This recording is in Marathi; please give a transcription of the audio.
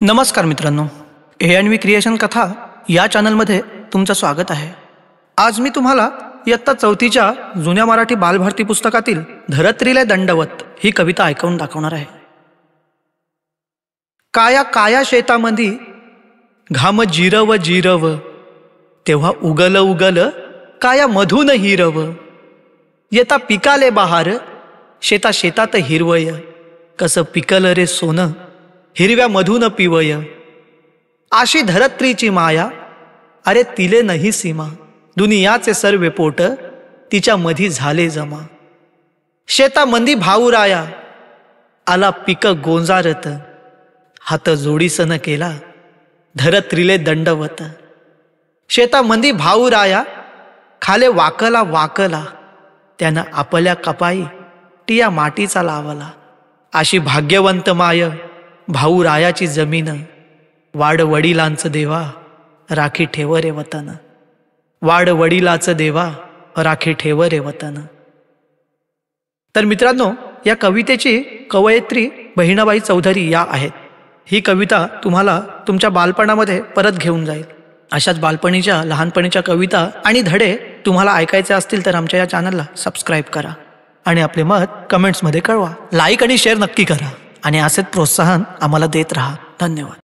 नमस्कार मित्रांनो, ए&व्ही क्रिएशन कथा या चॅनलमध्ये तुमचं स्वागत आहे। आज मी तुम्हाला इयत्ता 4थीच्या जुन्या मराठी बालभारती पुस्तकातील धरत्रीले दंडवत ही कविता ऐकवून दाखवणार आहे। काया काया शेतामंदी घाम जिरव जिरव, तेव्हा उगल उगल काया मधून हिरव। येता पिकाले बहार, शेता शेतात हिरवय, कसं पिकल रे सोनं हिरव्या मधून पिवय। आशी धरत्रीची माया, अरे तिले नाही सीमा, दुनियाचे सर्वे पोट तिच्या मधी झाले जमा। शेतामंदी भाऊराया आला पिक गोंजारत, हात जोडीसन केला धरत्रीले दंडवत। शेतामंदी भाऊराया खाले वाकला वाकला, त्यानं आपल्या कपाई टिया मातीचा लावला। अशी भाग्यवंत माय भाऊ रायाची जमीन, वाड वडिलांचं देवा राखी ठेव रे वतन। वाड वडिलाचं देवा राखी ठेव रे वतन। तर मित्रांनो, या कवितेची कवयित्री बहिणाबाई चौधरी या आहेत। ही कविता तुम्हाला तुमच्या बालपणामध्ये परत घेऊन जाईल। अशाच बालपणीच्या लहानपणीच्या कविता आणि धडे तुम्हाला ऐकायचे असतील तर आमच्या या चॅनलला सबस्क्राईब करा आणि आपले मत कमेंट्समध्ये कळवा। लाईक आणि शेअर नक्की करा आणि असेच प्रोत्साहन आम्हाला देत राहा। धन्यवाद।